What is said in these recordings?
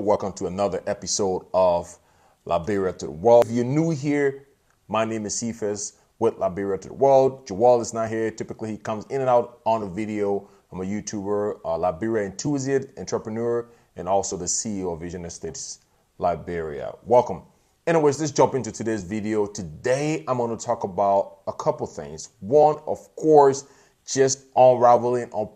welcome to another episode of Liberia to the World. If you're new here, my name is Cephas with Liberia to the World. Joel is not here. Typically, he comes in and out on the video. I'm a YouTuber, Liberia enthusiast, entrepreneur, and also the CEO of Vision Estates Liberia. Welcome. Anyways, let's jump into today's video. Today, I'm going to talk about a couple things. One, of course, just unraveling or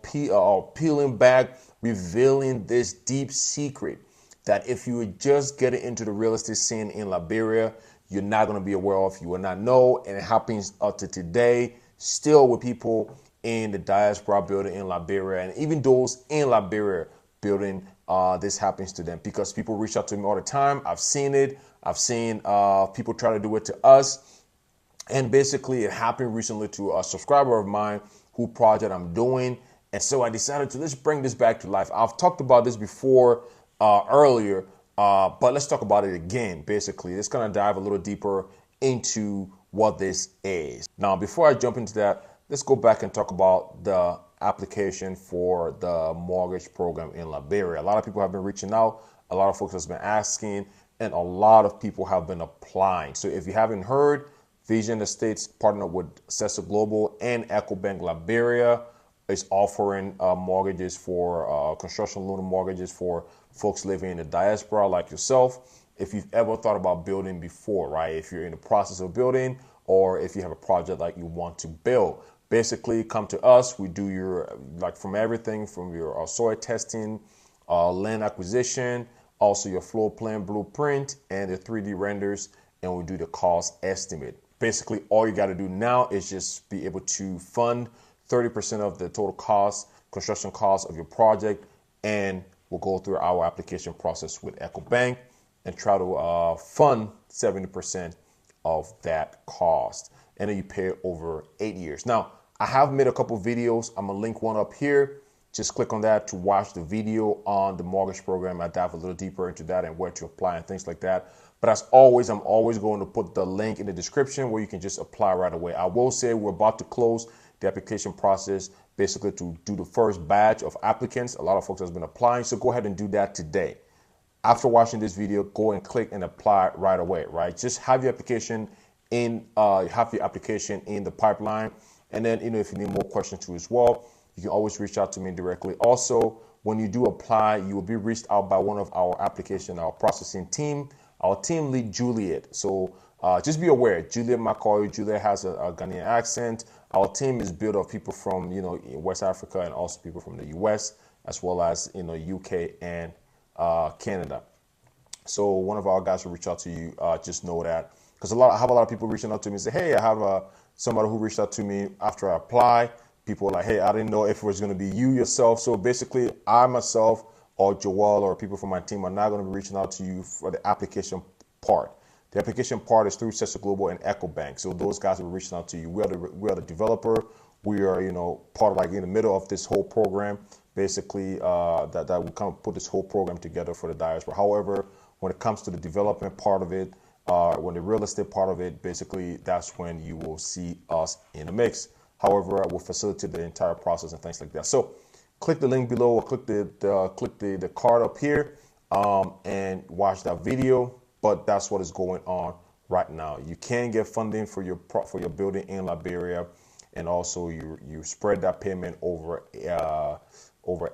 peeling back, revealing this deep secret that if you were just getting into the real estate scene in Liberia, you're not going to be aware of, you will not know, and it happens up to today, still with people in the diaspora building in Liberia, and even those in Liberia building, this happens to them because people reach out to me all the time. I've seen it. I've seen people try to do it to us, and basically it happened recently to a subscriber of mine who project I'm doing. And so I decided to let's bring this back to life. I've talked about this before earlier, but let's talk about it again. Basically, it's going to dive a little deeper into what this is. Now, before I jump into that, let's go back and talk about the application for the mortgage program in Liberia. A lot of people have been reaching out. A lot of folks have been asking, and a lot of people have been applying. So if you haven't heard, Vision Estates partnered with SESO Global and Ecobank Liberia is offering mortgages for construction loan mortgages for folks living in the diaspora like yourself. If you've ever thought about building before, right? If you're in the process of building, or if you have a project like you want to build, basically come to us. We do your, from everything from your soil testing, land acquisition, also your floor plan blueprint and the 3D renders, and we do the cost estimate. Basically, all you got to do now is just be able to fund 30% of the total cost, construction cost of your project, and we'll go through our application process with EcoBank and try to fund 70% of that cost. And then you pay over 8 years. Now, I have made a couple videos. I'm gonna link one up here. Just click on that to watch the video on the mortgage program. I dive a little deeper into that and where to apply and things like that. But as always, I'm always going to put the link in the description where you can just apply right away. I will say we're about to close the application process, basically to do the first batch of applicants. A lot of folks have been applying, so go ahead and do that today. After watching this video, go and click and apply right away, right? Just have your application in, the pipeline. And then, if you need more questions too as well, you can always reach out to me directly. Also, when you do apply, you will be reached out by one of our processing team, our team lead, Juliet. So just be aware, Juliet McCoy. Juliet has a Ghanaian accent. Our team is built of people from, West Africa, and also people from the US, as well as, UK and Canada. So one of our guys will reach out to you. Just know that, because I have a lot of people reaching out to me and say, hey, I have somebody who reached out to me after I apply. People are like, hey, I didn't know if it was going to be you yourself. So basically, I myself or Joel or people from my team are not going to be reaching out to you for the application part. The application part is through SESO Global and EcoBank. So those guys will be reaching out to you. We are the developer. We are, part of in the middle of this whole program, basically, that we kind of put this whole program together for the diaspora. However, when it comes to the development part of it, when the real estate part of it, basically, that's when you will see us in the mix. However, I will facilitate the entire process and things like that. So click the link below or click the card up here and watch that video. But that's what is going on right now. You can get funding for your building in Liberia, and also you spread that payment over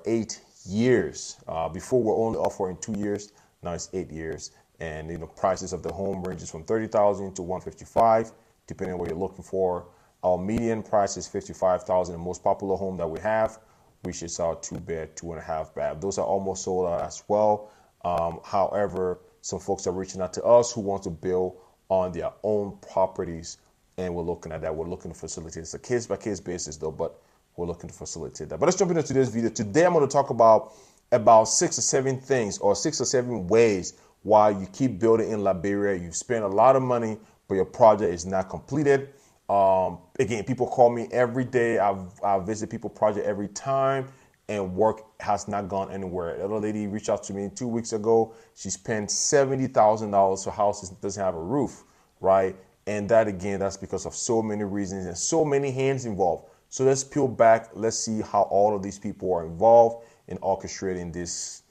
8 years. Before we're only offering 2 years, now it's 8 years. And prices of the home ranges from $30,000 to $155,000, depending on what you're looking for. Our median price is $55,000. The most popular home that we have, which is our 2-bed, 2.5 bath. Those are almost sold out as well. However, some folks are reaching out to us who want to build on their own properties, and we're looking at that. We're looking to facilitate. It's a case-by-case basis, though, but we're looking to facilitate that. But let's jump into today's video. Today, I'm going to talk about 6 or 7 things, or 6 or 7 ways why you keep building in Liberia. You spend a lot of money, but your project is not completed. Again, people call me every day. I visit people's project every time, and work has not gone anywhere. Another lady reached out to me 2 weeks ago. She spent $70,000 for houses that doesn't have a roof, right? And that, again, that's because of so many reasons and so many hands involved. So let's peel back. Let's see how all of these people are involved in orchestrating this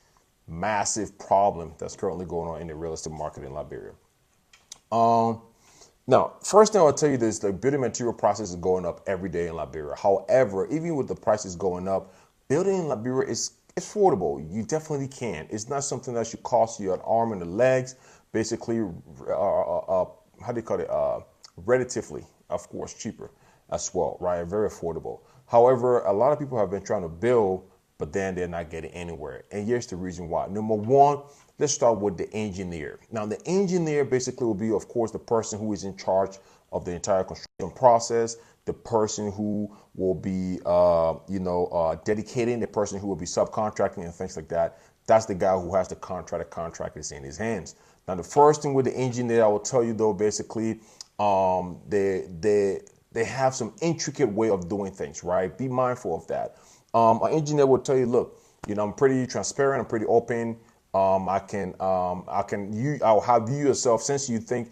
massive problem that's currently going on in the real estate market in Liberia. Now, first thing I'll tell you is the building material prices is going up every day in Liberia. However, even with the prices going up, building in Liberia is affordable. You definitely can. It's not something that should cost you an arm and a legs. Basically, how do you call it? Relatively, of course, cheaper as well, right? Very affordable. However, a lot of people have been trying to build, but then they're not getting anywhere. And here's the reason why. Number one, let's start with the engineer. Now, the engineer basically will be, of course, the person who is in charge of the entire construction process, the person who will be, dedicating, the person who will be subcontracting and things like that. That's the guy who has the contract. The contract is in his hands. Now, the first thing with the engineer, I will tell you though, basically, they have some intricate way of doing things, right? Be mindful of that. An engineer will tell you, look, I'm pretty transparent, I'm pretty open. I'll have you yourself, since you think,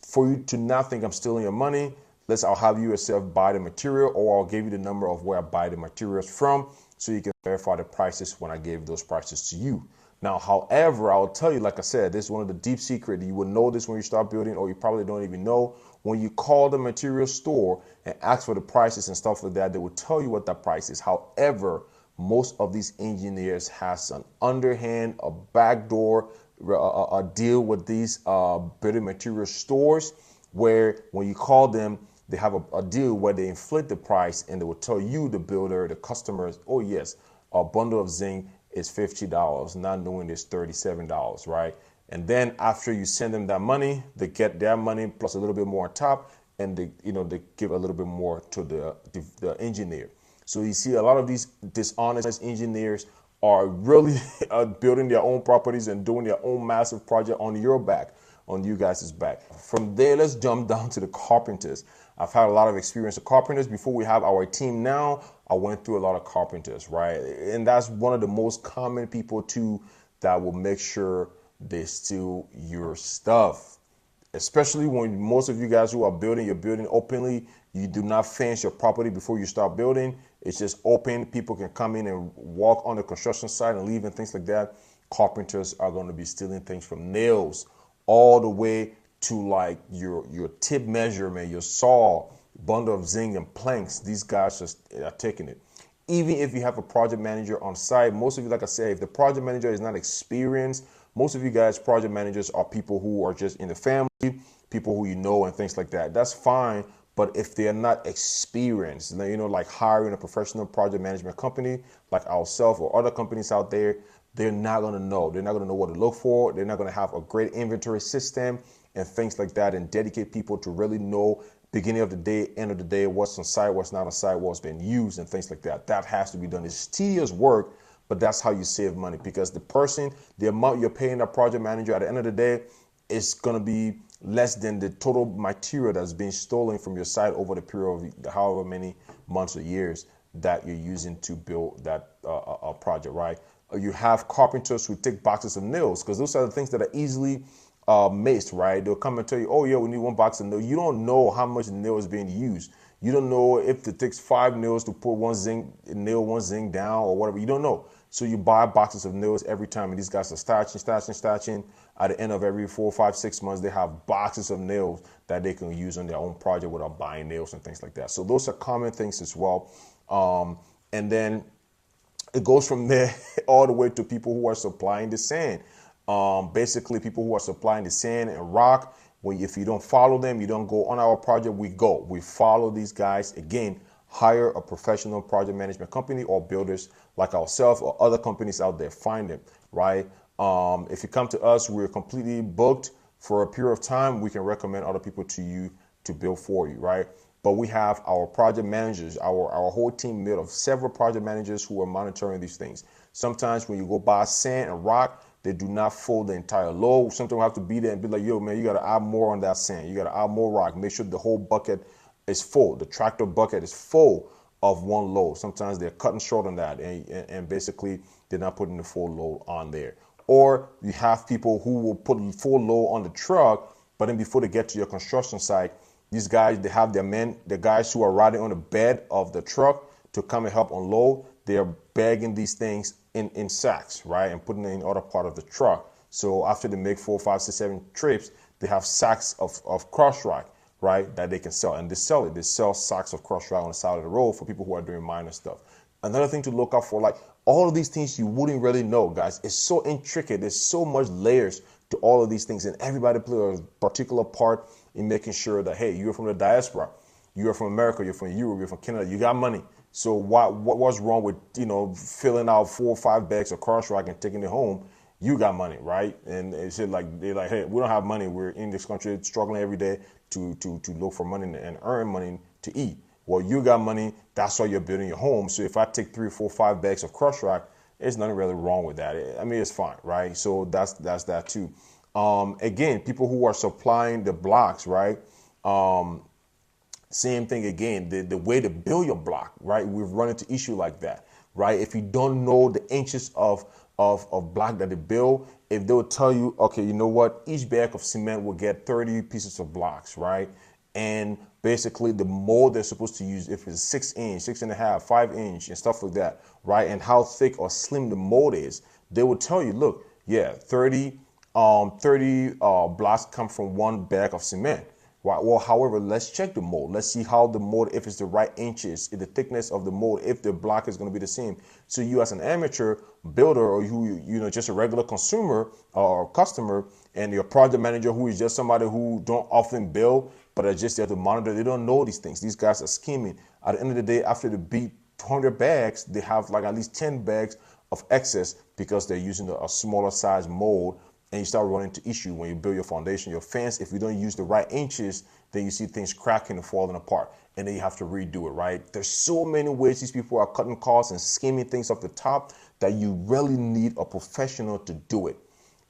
for you to not think I'm stealing your money, I'll have you yourself buy the material, or I'll give you the number of where I buy the materials from, so you can verify the prices when I gave those prices to you. Now, however, I'll tell you, like I said, this is one of the deep secrets. You will know this when you start building, or you probably don't even know. When you call the material store and ask for the prices and stuff like that, they will tell you what that price is. However, most of these engineers has an underhand, a backdoor, a deal with these building material stores, where when you call them, they have a deal where they inflate the price, and they will tell you, the builder, the customers, oh yes, a bundle of zinc is $50, not knowing it's $37, right? And then after you send them that money, they get their money plus a little bit more on top, and they give a little bit more to the engineer. So you see a lot of these dishonest engineers are really building their own properties and doing their own massive project on your back, on you guys' back. From there, let's jump down to the carpenters. I've had a lot of experience with carpenters. Before we have our team now, I went through a lot of carpenters, right? And that's one of the most common people too that will make sure they steal your stuff. Especially when most of you guys who are building, you're building openly. You do not fence your property before you start building. It's just open. People can come in and walk on the construction site and leave and things like that. Carpenters are going to be stealing things from nails all the way to like your tip measurement, your saw, bundle of zinc and planks. These guys just are taking it. Even if you have a project manager on site, most of you, like I said, if the project manager is not experienced, most of you guys, project managers, are people who are just in the family, people who you know and things like that. That's fine. But if they're not experienced, like hiring a professional project management company like ourselves or other companies out there, they're not going to know. They're not going to know what to look for. They're not going to have a great inventory system and things like that, and dedicate people to really know beginning of the day, end of the day, what's on site, what's not on site, what's been used and things like that. That has to be done. It's tedious work, but that's how you save money, because the amount you're paying that project manager at the end of the day is going to be less than the total material that's being stolen from your site over the period of however many months or years that you're using to build that project, right? You have carpenters who take boxes of nails, because those are the things that are easily maced, right? They'll come and tell you, oh yeah, we need one box of nails. You don't know how much nail is being used. You don't know if it takes 5 nails to put one zinc down or whatever. You don't know. So you buy boxes of nails every time, and these guys are stashing. At the end of every 4, 5, 6 months, they have boxes of nails that they can use on their own project without buying nails and things like that. So those are common things as well. And then it goes from there all the way to people who are supplying the sand. Basically, people who are supplying the sand and rock. If you don't follow them, you don't go on our project, we follow these guys. Again, hire a professional project management company or builders like ourselves or other companies out there. Find them, right? If you come to us, we're completely booked for a period of time. We can recommend other people to you to build for you, right? But we have our project managers, our whole team made of several project managers who are monitoring these things. Sometimes when you go buy sand and rock, they do not fold the entire load. Sometimes we have to be there and be like, yo, man, you got to add more on that sand. You got to add more rock. Make sure the whole bucket is full. The tractor bucket is full of one load. Sometimes they're cutting short on that, and basically they're not putting the full load on there. Or you have people who will put full load on the truck, but then before they get to your construction site, these guys, they have their men, the guys who are riding on the bed of the truck to come and help unload. They are bagging these things in sacks, right, and putting it in other part of the truck. So after they make 4, 5, 6, 7 trips, they have sacks of crush rock, right, that they can sell, and they sell it. They sell sacks of crush rock on the side of the road for people who are doing minor stuff. Another thing to look out for, like all of these things you wouldn't really know, guys. It's so intricate. There's so much layers to all of these things, and everybody plays a particular part in making sure that, hey, you're from the diaspora, you're from America, you're from Europe, you're from Canada, you got money. So what's wrong with, filling out 4 or 5 bags of crush rock and taking it home? You got money, right? And it's like they're like, hey, we don't have money. We're in this country struggling every day to look for money and earn money to eat. Well, you got money. That's why you're building your home. So if I take 3, 4, 5 bags of crush rock, there's nothing really wrong with that. I mean, it's fine, right? So that's that too. Again, people who are supplying the blocks, right? Same thing again. The way to build your block, right? We've run into issue like that, right? If you don't know the inches of block that they build, if they will tell you, okay, you know what, each bag of cement will get 30 pieces of blocks, right? And basically the mold they're supposed to use, if it's 6 inch, 6.5, 5 inch and stuff like that, right? And how thick or slim the mold is, they will tell you, look, yeah, 30 blocks come from 1 bag of cement. Right. Well, however, let's check the mold. Let's see how the mold, if it's the right inches, the thickness of the mold, if the block is going to be the same. So you as an amateur builder, or who, just a regular consumer or customer, and your project manager who is just somebody who don't often build, but are just there to monitor, they don't know these things. These guys are scheming. At the end of the day, after they beat 200 bags, they have like at least 10 bags of excess because they're using a smaller size mold. And you start running into issue when you build your foundation, your fence. If you don't use the right inches, then you see things cracking and falling apart, and then you have to redo it, right? There's so many ways these people are cutting costs and scheming things off the top that you really need a professional to do it.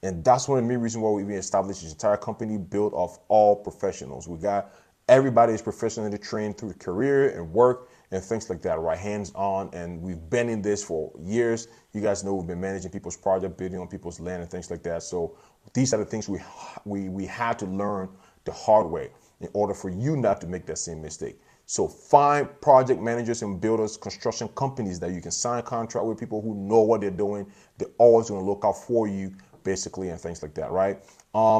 And that's one of the main reasons why we even established this entire company built of all professionals. We got everybody is professionally trained through career and work and things like that, right? Hands on. And we've been in this for years. You guys know we've been managing people's project, building on people's land and things like that. So these are the things we had to learn the hard way in order for you not to make that same mistake. So find project managers and builders, construction companies that you can sign a contract with, people who know what they're doing. They're always going to look out for you, basically, and things like that, right?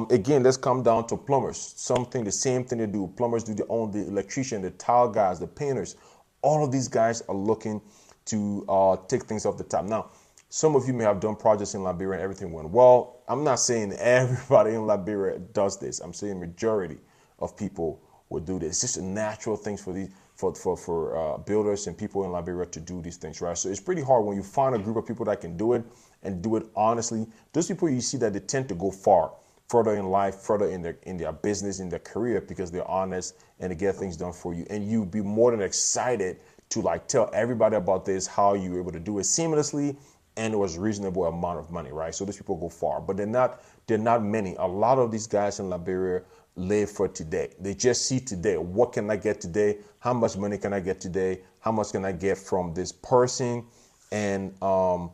Again, let's come down to plumbers. The same thing they do. Plumbers do their own, the electrician, the tile guys, the painters. All of these guys are looking to take things off the top. Now, some of you may have done projects in Liberia and everything went well. I'm not saying everybody in Liberia does this. I'm saying majority of people will do this. It's just a natural thing for builders and people in Liberia to do these things, right? So it's pretty hard when you find a group of people that can do it and do it honestly. Those people, you see that they tend to go further in life, further in their business, in their career, because they're honest and they get things done for you. And you'd be more than excited to like tell everybody about this, how you were able to do it seamlessly and it was reasonable amount of money, right? So these people go far, but they're not many. A lot of these guys in Liberia live for today. They just see today. What can I get today? How much money can I get today? How much can I get from this person? And the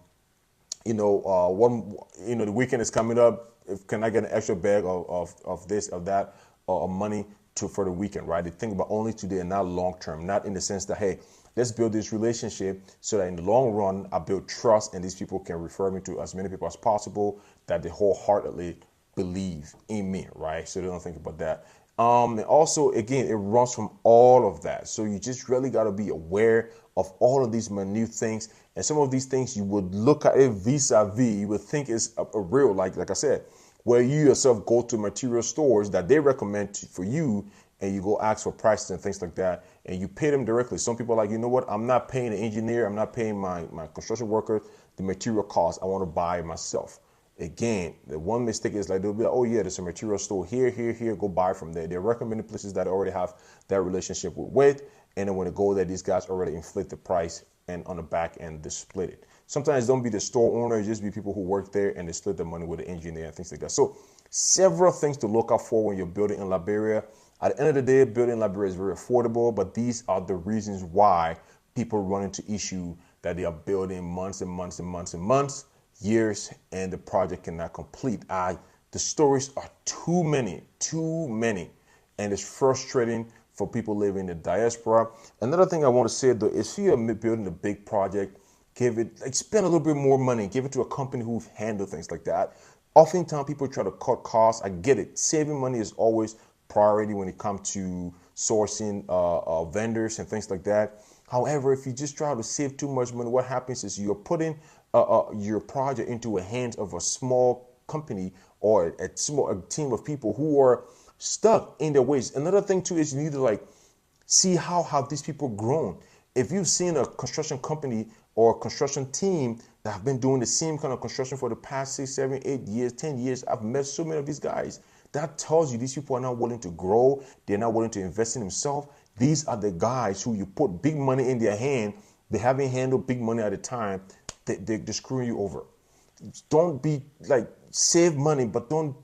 weekend is coming up. Can I get an extra bag of this, of that, or money for the weekend, right? They think about only today and not long term, not in the sense that, hey, let's build this relationship so that in the long run, I build trust and these people can refer me to as many people as possible that they wholeheartedly believe in me, right? So they don't think about that. And also, again, it runs from all of that. So you just really got to be aware of all of these minute things. And some of these things you would look at it vis-a-vis, you would think is a real, like I said, where you yourself go to material stores that they recommend for you and you go ask for prices and things like that and you pay them directly. Some people are like, you know what, I'm not paying the engineer, I'm not paying my construction worker the material cost. I want to buy it myself. Again, the one mistake is like they'll be like, oh yeah, there's a material store here, go buy from there. They're recommending places that already have that relationship with, and then when they go there, these guys already inflate the price and on the back end they split it. Sometimes don't be the store owner, just be people who work there and they split the money with the engineer and things like that. So several things to look out for when you're building in Liberia. At the end of the day, building in Liberia is very affordable, but these are the reasons why people run into issue that they are building months and months and months and months, years, and the project cannot complete. The stories are too many, and it's frustrating for people living in the diaspora. Another thing I want to say though is if you're building a big project, give it, like spend a little bit more money, give it to a company who handle things like that. Oftentimes people try to cut costs. I get it. Saving money is always priority when it comes to sourcing vendors and things like that. However, if you just try to save too much money, what happens is you're putting your project into the hands of a small company or a team of people who are stuck in their ways. Another thing too is you need to like see how have these people grown. If you've seen a construction company or a construction team that have been doing the same kind of construction for the past 6, 7, 8 years, 10 years, I've met so many of these guys. That tells you these people are not willing to grow. They're not willing to invest in themselves. These are the guys who you put big money in their hand. They haven't handled big money at a time. They're screwing you over. Don't be like, save money, but don't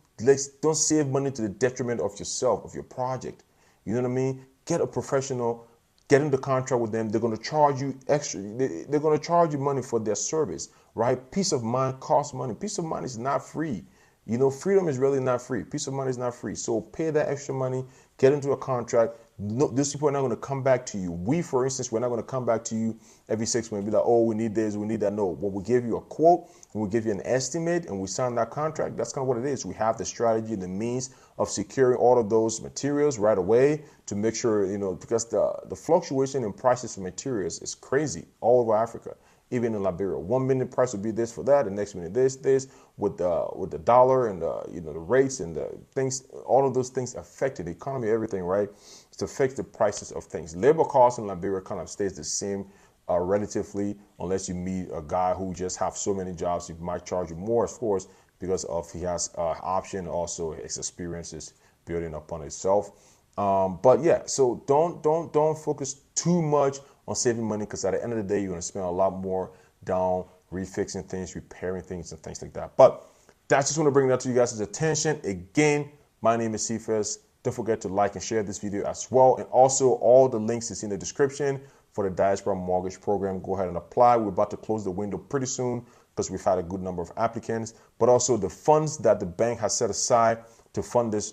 save money to the detriment of yourself, of your project. You know what I mean? Get a professional, get into contract with them. They're going to charge you extra. They're going to charge you money for their service, right? Peace of mind costs money. Peace of mind is not free. You know, freedom is really not free. Peace of mind is not free. So pay that extra money, get into a contract. No, these people are not going to come back to you. We, for instance, we're not going to come back to you every 6 months and be like, oh, we need this, we need that. No, when we give you a quote, and we give you an estimate, and we sign that contract, that's kind of what it is. We have the strategy, the means of securing all of those materials right away to make sure, you know, because the fluctuation in prices for materials is crazy all over Africa. Even in Liberia, 1 minute price would be this for that, the next minute this with the dollar and the rates and the things. All of those things affect the economy, everything, right? It affects the prices of things. Labor costs in Liberia kind of stays the same relatively, unless you meet a guy who just have so many jobs. He might charge you more, of course, because of he has option, also his experiences building upon itself. But yeah, so don't focus too much on saving money, because at the end of the day, you're going to spend a lot more down refixing things, repairing things, and things like that. But that's just want to bring that to you guys' attention. Again, my name is Cephas. Don't forget to like and share this video as well. And also, all the links is in the description for the Diaspora Mortgage Program. Go ahead and apply. We're about to close the window pretty soon because we've had a good number of applicants. But also the funds that the bank has set aside to fund this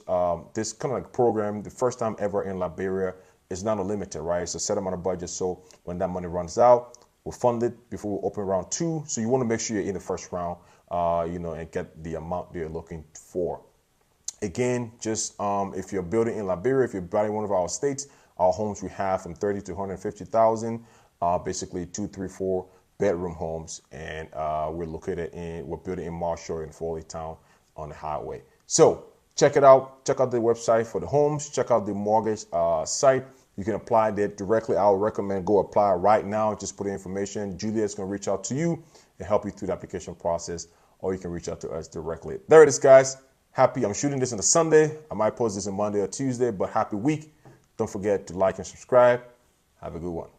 this kind of like program, the first time ever in Liberia, is not unlimited, right? It's a set amount of budget. So when that money runs out, we'll fund it before we open round 2. So you want to make sure you're in the first round, and get the amount they're looking for. Again, just if you're building in Liberia, if you're buying one of our states, our homes we have from 30 to 150,000, basically 2, 3, 4 bedroom homes, and we're building in Marshall and Foley Town on the highway. So check it out. Check out the website for the homes. Check out the mortgage site. You can apply there directly. I would recommend go apply right now. Just put in information. Juliet's going to reach out to you and help you through the application process, or you can reach out to us directly. There it is, guys. I'm shooting this on a Sunday. I might post this on Monday or Tuesday, but happy week. Don't forget to like and subscribe. Have a good one.